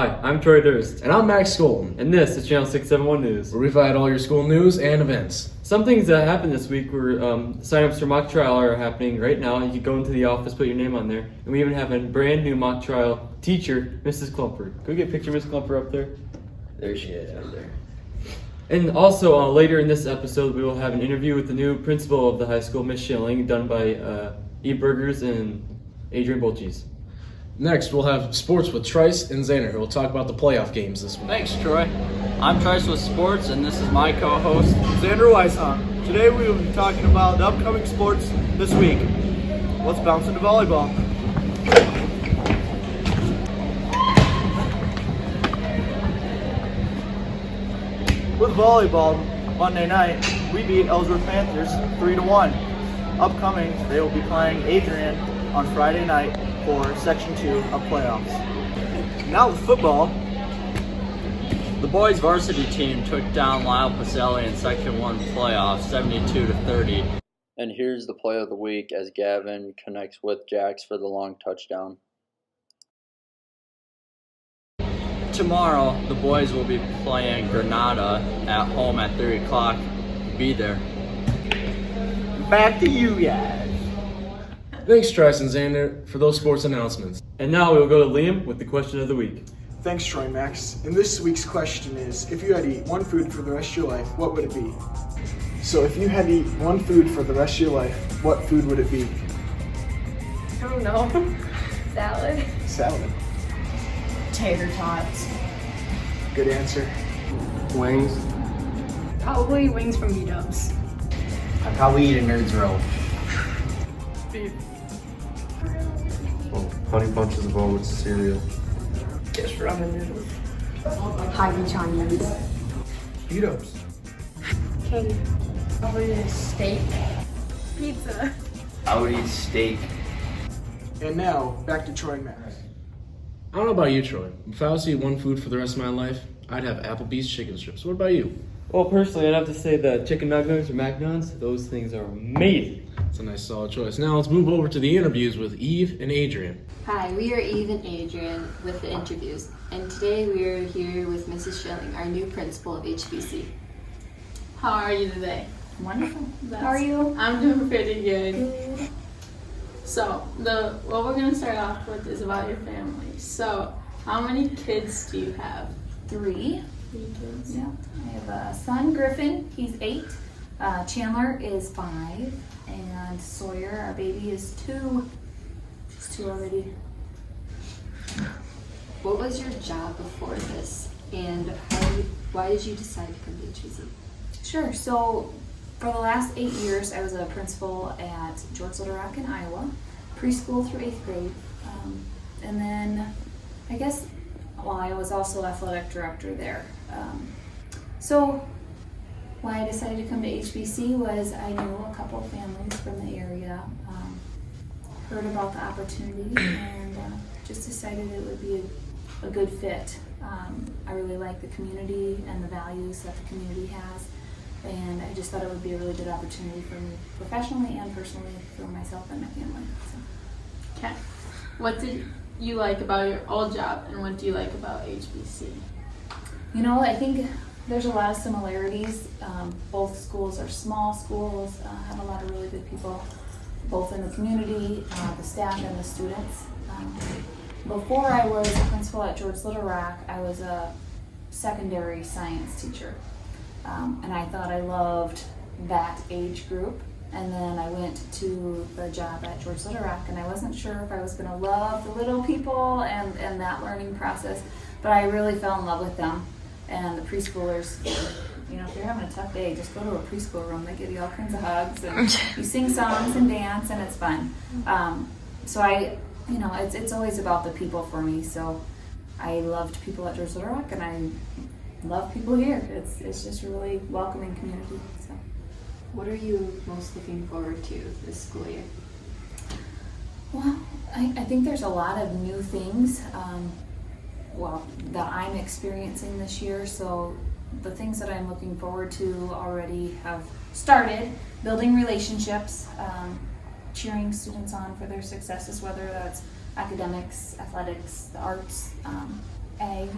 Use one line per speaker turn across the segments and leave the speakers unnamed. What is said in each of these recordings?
Hi, I'm Troy Durst,
And I'm Max Skolton,
and this is Channel 671 News.
where we find all your school news and events.
Some things that happened this week were sign-ups for mock trial are happening right now. You can go into the office, put your name on there, and we even have a brand new mock trial teacher, Mrs. Klumper. Can we get a picture of Miss Klumper up there? There she is, right there. And also, later in this episode, we will have an interview with the new principal of the high school, Miss Schilling, done by E. Burgers and Adrian Bolches.
Next, we'll have sports with Trice and Xander, who will talk about the playoff games this week.
Thanks, Troy. I'm Trice with Sports, and this is my co-host.
Xander Weishaupt. Today we will be talking about the upcoming sports this week. Let's bounce into volleyball. With volleyball, Monday night, we beat Ellsworth Panthers 3-1. Upcoming, they will be playing Adrian on Friday night for Section 2 of playoffs. Now with football,
The boys varsity team took down Lyle Pacelli in Section 1 playoffs 72-30. And here's the play of the week as Gavin connects with Jax for the long touchdown. Tomorrow, the boys will be playing Granada at home at 3 o'clock. Be there.
back to you guys.
Thanks, Trice and Xander, for those sports announcements.
And now we will go to Liam with the question of the week.
Thanks, Troy Max. And this week's question is, if you had to eat one food for the rest of your life, what would it be? So if you had to eat one food for the rest of your life, what food would it be?
I don't know. Salad.
Salad.
Tater tots.
Good answer.
Wings.
Probably wings from B-Dubs.
I'd probably eat a Nerds roll.
Beef.
Oh, honey bunches of oats, cereal.
Just ramen noodles.
Hagi onions.
B-Dubs.
Cake. Probably a steak. Pizza.
I would eat steak.
And now, back to Troy Max.
I don't know about you, Troy. If I was to eat one food for the rest of my life, I'd have Applebee's chicken strips. What about you?
Well, personally, I'd have to say the chicken nuggets or McNuggets. Those things are amazing.
It's a nice, solid choice. Now let's move over to the interviews with Eve and Adrian.
Hi, we are Eve and Adrian with the interviews, and today we are here with Mrs. Schilling, our new principal of HBC.
How are you today?
Wonderful.
That's-
How are you?
I'm doing pretty good.
Good.
So, what we're going to start off with is about your family. So, how many kids do you have?
3.
3 kids.
Yeah. I have a son, Griffin. He's 8. Chandler is 5. And Sawyer, our baby, is 2. He's 2 already.
What was your job before this, and why did you decide to come to HBC?
Sure. So, for the last 8 years, I was a principal at George Little Rock in Iowa, preschool through 8th grade. And then, I was also athletic director there. So, why I decided to come to HBC was I knew a couple of families from the area, heard about the opportunity, and just decided it would be a good fit. I really like the community and the values that the community has, and I just thought it would be a really good opportunity for me professionally and personally for myself and my family. So.
Okay. What did you like about your old job, and what do you like about HBC?
You know, I think there's a lot of similarities. Both schools are small schools, have a lot of really good people, both in the community, the staff, and the students. Before I was a principal at George Little Rock, I was a secondary science teacher. And I thought I loved that age group. And then I went to the job at George Little Rock, and I wasn't sure if I was going to love the little people and that learning process, but I really fell in love with them. And the preschoolers, you know, if you're having a tough day, just go to a preschool room. They give you all kinds of hugs, and you sing songs and dance, and it's fun. So it's always about the people for me. So I loved people at George Little Rock, and I love people here. It's just a really welcoming community. So.
What are you most looking forward to this school year?
Well, I think there's a lot of new things that I'm experiencing this year. So the things that I'm looking forward to already have started. Building relationships, cheering students on for their successes, whether that's academics, athletics, the arts, ag,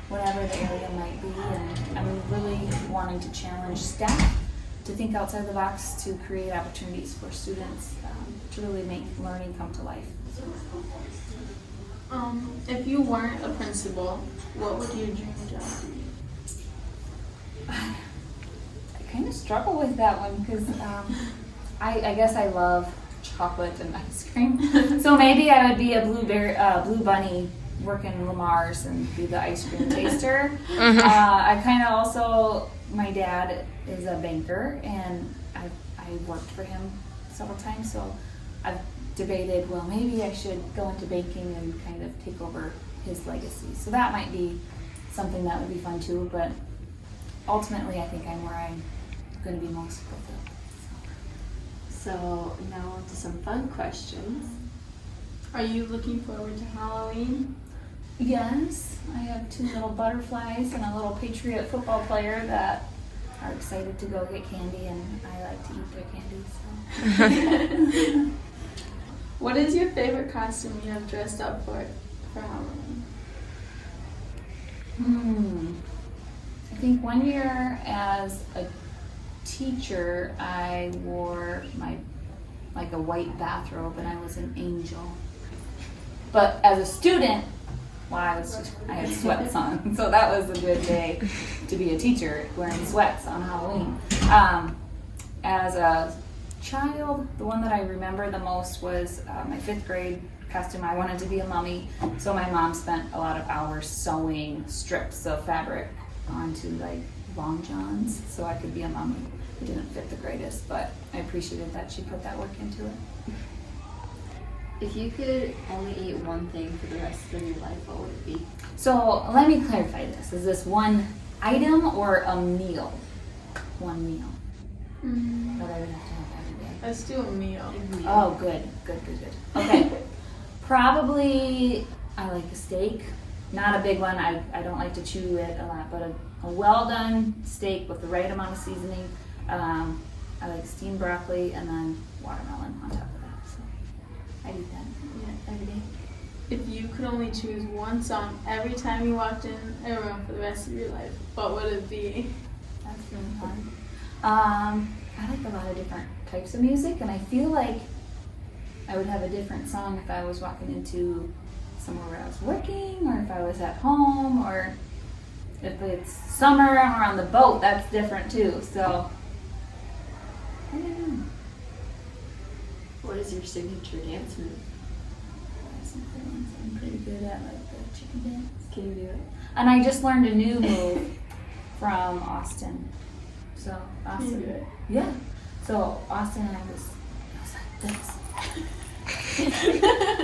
whatever the area might be. And I'm really wanting to challenge staff to think outside the box to create opportunities for students to really make learning come to life.
If you weren't a principal, what would your dream job be?
I kind of struggle with that one because I guess I love chocolate and ice cream. So maybe I would be a blue bunny working in Lamar's and be the ice cream taster. I kind of also, my dad is a banker and I worked for him several times, so I've debated, well, maybe I should go into banking and kind of take over his legacy. So that might be something that would be fun too, but ultimately I think I'm where I'm going to be most fulfilled.
So now on to some fun questions.
Are you looking forward to Halloween?
Yes, I have 2 little butterflies and a little Patriot football player that are excited to go get candy, and I like to eat their candy. So.
What is your favorite costume you have dressed up for Halloween?
I think one year as a teacher, I wore like a white bathrobe and I was an angel. But as a student, well, I had sweats on, so that was a good day to be a teacher wearing sweats on Halloween. As a child, the one that I remember the most was my 5th grade costume. I wanted to be a mummy, so my mom spent a lot of hours sewing strips of fabric onto like long johns so I could be a mummy. It didn't fit the greatest, but I appreciated that she put that work into it.
If you could only eat one thing for the rest of your life, what would it be?
So let me clarify this. Is this one item or a meal? One meal. That I would have to have every day.
Let's do a meal.
Oh, good. Okay. Probably I like a steak. Not a big one. I don't like to chew it a lot, but a well done steak with the right amount of seasoning. I like steamed broccoli and then watermelon on top of that. So I eat that every day.
If you could only choose one song every time you walked in a room for the rest of your life, what would it be?
That's really fun. I like a lot of different types of music, and I feel like I would have a different song if I was walking into somewhere where I was working, or if I was at home, or if it's summer or on the boat. That's different too. So I don't know.
What is your signature dance move?
I'm pretty good at like the chicken dance.
Can you do it?
And I just learned a new move from Austin. So
Can you do
Austin,
it?
yeah. So Austin and I was like this.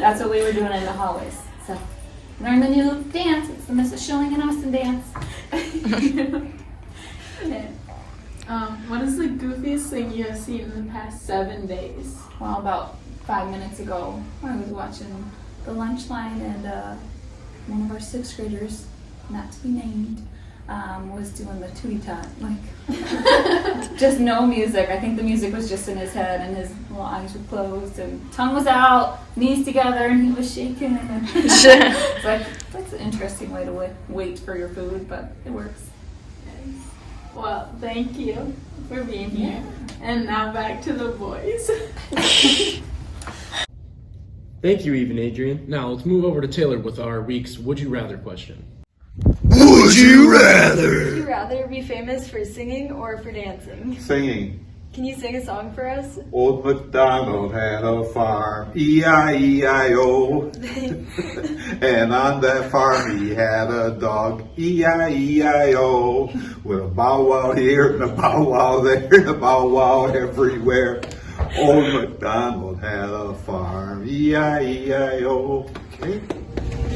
That's what we were doing in the hallways. So learn the new dance. It's the Mrs. Schilling and Austin dance.
Okay. What is the goofiest thing you have seen in the past 7 days?
Well, about 5 minutes ago, I was watching the lunch line, and one of our 6th graders, not to be named, was doing the tootie tot, like just no music. I think the music was just in his head, and his little eyes were closed, and tongue was out, knees together, and he was shaking. And it's like, that's an interesting way to wait for your food, but it works.
Yes. Well, thank you for being here. And now back to the boys.
Thank you, Eve and Adrian.
Now let's move over to Taylor with our week's Would You Rather question.
Would you rather?
Would you rather be famous for singing or for dancing?
Singing.
Can you sing a song for us?
Old MacDonald had a farm, E-I-E-I-O. And on that farm he had a dog, E-I-E-I-O. With a bow wow here and a bow wow there and a bow wow everywhere. Old MacDonald had a farm, E-I-E-I-O. Okay.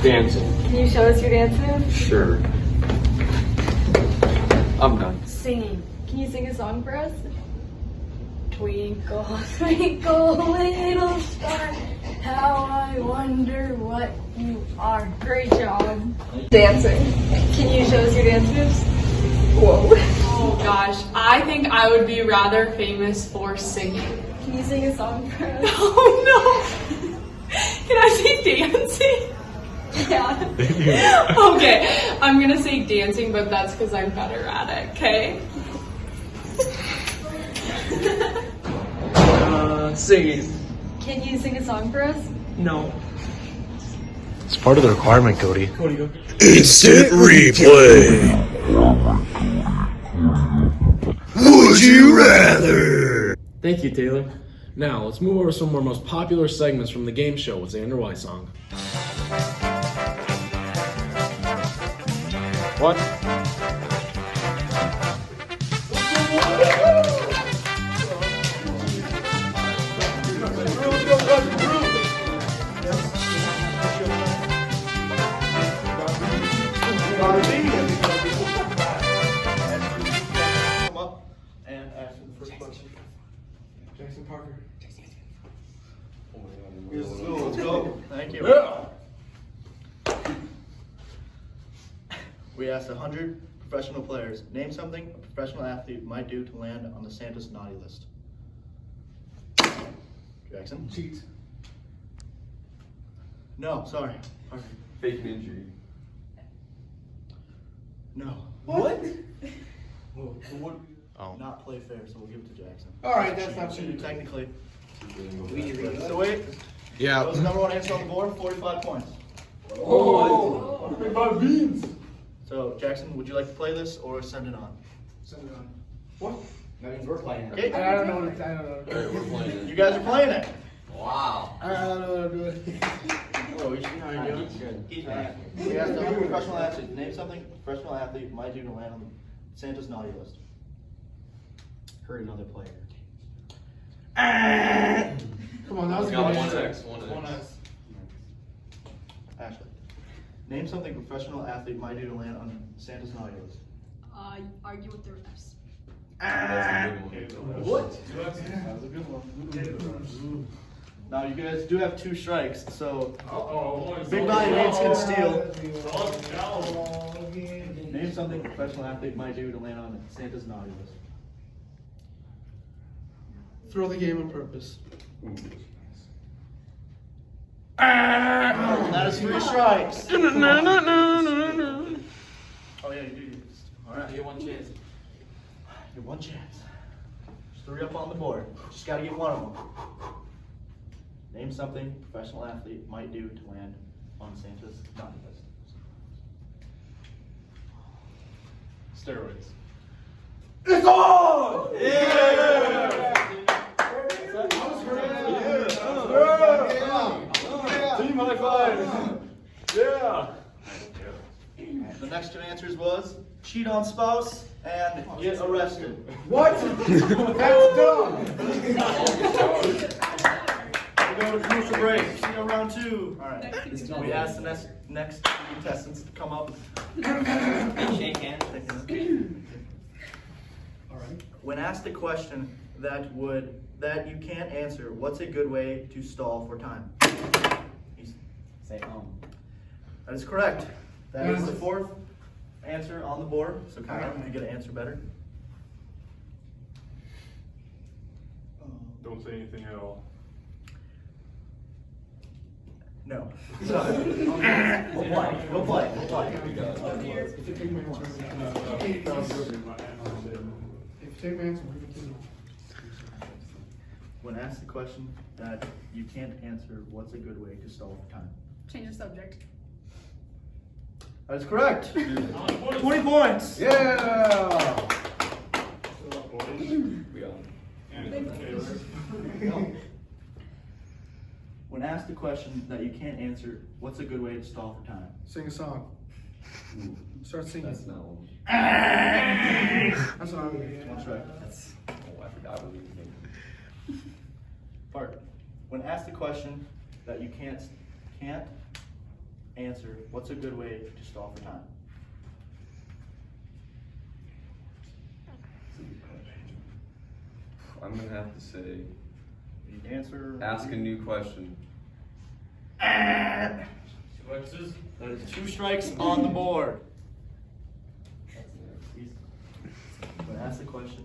Dancing.
Can you show us your dance move?
Sure.
I'm done.
Singing. Can you sing a song for us? Twinkle, twinkle, little star, how I wonder what you are. Great job. Dancing. Can you show us your dance moves? Whoa.
Oh gosh, I think I would be rather famous for singing.
Can you sing a song for us?
Oh no! Can I sing dancing?
Yeah.
Okay, I'm gonna say dancing, but that's because I'm better at it, okay?
Singing.
Can you sing a song for us?
No.
It's part of the requirement, Cody.
Cody, go.
Instant replay. Would you rather?
Thank you, Taylor.
Now, let's move over to some of our most popular segments from the game show with Xander Weissong.
What?
Come up and ask the first question.
Jackson Parker.
Let's go. Thank you. We asked 100 professional players, name something a professional athlete might do to land on the Santa's naughty list. Jackson?
Cheat.
No, sorry. Parker.
Fake an injury.
No.
What?
Would
Oh.
not play fair, so we'll give it to Jackson.
Alright, that's not
Cheated
cheating.
technically. So wait, that
Yeah.
was the number one answer on the board, 45 points.
Oh! Big bad beans!
So Jackson, would you like to play this or send it on?
Send it on. What?
That means we're playing.
Okay.
I don't know what I don't know.
We're playing it.
You guys are playing it.
Wow.
I don't know what I'm doing.
Oh, you see how you're doing?
Good.
We asked 100 professional athletes, name something a professional athlete might do to land on Santa's naughty list.
Hurt another player.
Come on, that was a
Got
good
one
answer.
X, one X.
Ashley, name something a professional athlete might do to land on Santa's naughty list.
Argue with the refs.
That's a good one.
What? That was a good one. Now you guys do have 2 strikes, so big body Nates can steal. Name something a professional athlete might do to land on Santa's naughty list.
Throw the game on purpose.
That is 3 strikes. Oh yeah, you do. All right.
You get one chance.
You have 1 chance. There's 3 up on the board. Just gotta get one of them. Name something a professional athlete might do to land on Santa's naughty list.
Steroids.
It's on! Yeah! Team high five! Yeah! The next 2 answers was cheat on spouse and get arrested.
What? That's dumb!
We're going to commercial break. See you on round 2. Alright. We asked the next 2 contestants to come up.
Shake hands.
Alright. When asked a question that you can't answer, what's a good way to stall for time?
Say
That is correct. That is the 4th answer on the board. So Kyle, you get an answer better.
Don't say anything at all.
No. Sorry. We'll play. We'll play. We'll play.
If you take my answer, give it to me.
When asked the question that you can't answer, what's a good way to stall for time?
Change the subject.
That is correct. 20 points.
Yeah!
We got
When asked the question that you can't answer, what's a good way to stall for time?
Sing a song. Start singing.
That's not one.
That's what I'm doing.
One strike.
Oh, I forgot what we were doing.
Bart, when asked the question that you can't answer, what's a good way to stall for time?
I'm gonna have to say,
You need to answer.
ask a new question.
That is 2 strikes on the board. When asked the question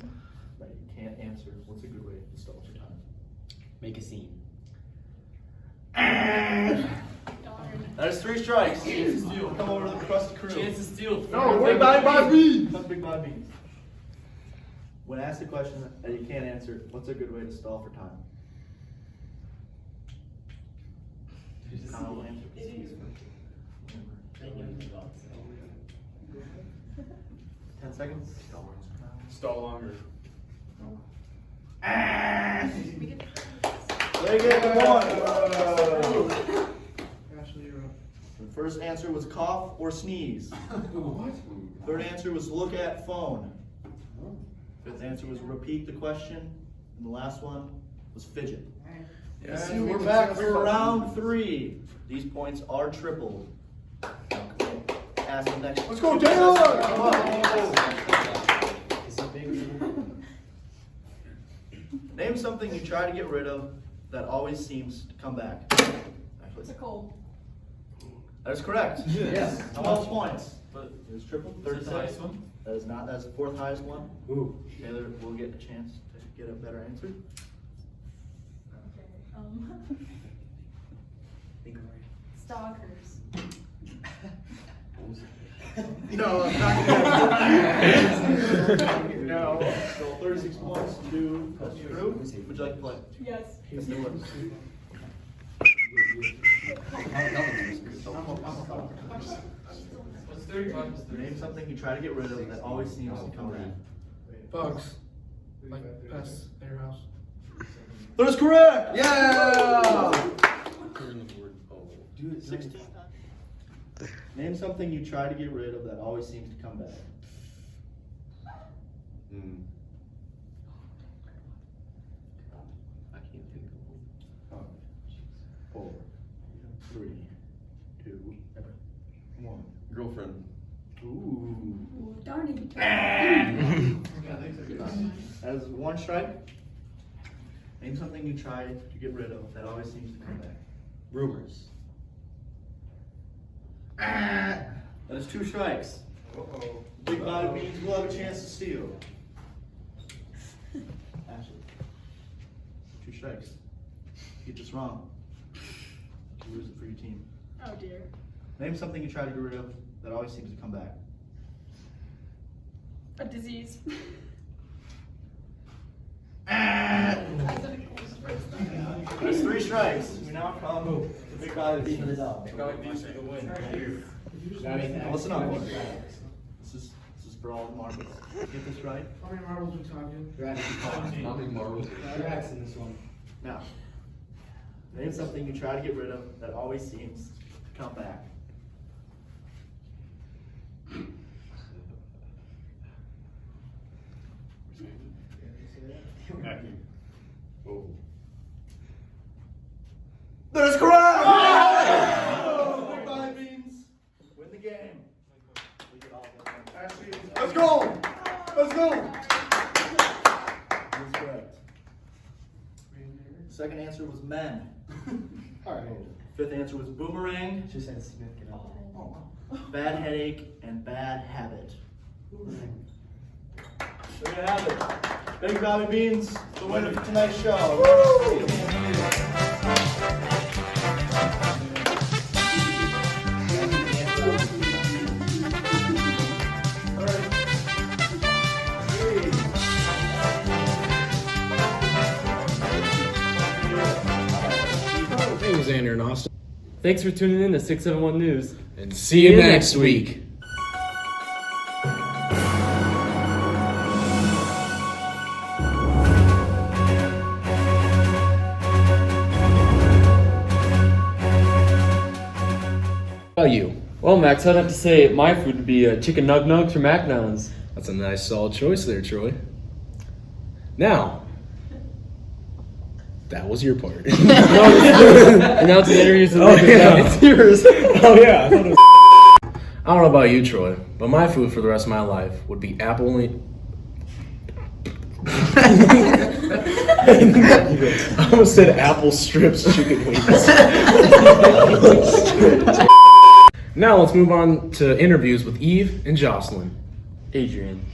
that you can't answer, what's a good way to stall for time?
Make a scene.
That That is 3 strikes. Come over to the crusty crew.
Chance to steal.
No, Big Bobby Beans. That's Big Bobby Beans. When asked a question that you can't answer, what's a good way to stall for time? Kyle will answer this piece first. 10 seconds.
Stall longer.
They get the one. The first answer was cough or sneeze.
What?
Third answer was look at phone. Fifth answer was repeat the question. And the last one was fidget.
Yes,
We're back for round 3. These points are tripled. Ask the next. Let's go, Taylor! Come on. Name something you try to get rid of that always seems to come back.
It's a cold.
That is correct.
Yes.
12 points. But it was triple.
Is that the
36.
highest one?
That is not. That's the 4th highest one.
Ooh.
Taylor will get a chance to get a better answer.
Stalkers.
No, I'm not gonna. No. So 36 points to Drew. Would you like to play?
Yes.
Let's do it.
What's 35?
Name something you try to get rid of that always seems to come back.
Bugs. Like pests in your house.
That is correct!
Yeah!
16 times. Name something you try to get rid of that always seems to come back.
I can't think of one.
5, 4, 3, 2, 1.
Girlfriend.
Ooh.
Darn it.
That is 1 strike. Name something you try to get rid of that always seems to come back.
Rumors.
That is 2 strikes. Big Bobby Beans will have a chance to steal. Ashley. 2 strikes. Get this wrong. You lose it for your team.
Oh dear.
Name something you try to get rid of that always seems to come back.
A disease.
That's 3 strikes. We now come to Big Bobby Beans. Listen up. This is for all the marbles. Get this right.
How many marbles we talking?
How many marbles?
Drax in this one.
Now, name something you try to get rid of that always seems to come back.
Oh.
That is correct! Big Bobby Beans win the game. Ashley, let's go! Let's go! That's correct. Second answer was men.
Alright.
5th answer was boomerang,
She said significant other.
bad headache, and bad habit. There you have it. Big Bobby Beans, the winner for tonight's show.
Hey, it was Andrew and Austin.
Thanks for tuning in to 671 News.
And see you next week. How about you?
Well, Max, I'd have to say my food would be chicken nug nugs from McNallen's.
That's a nice solid choice there, Troy. Now, that was your part.
Announcing interviews with it's yours.
Oh yeah. I don't know about you, Troy, but my food for the rest of my life would be apple only. I almost said apple strips chicken wings. Now let's move on to interviews with Eve and Jocelyn.
Adrian.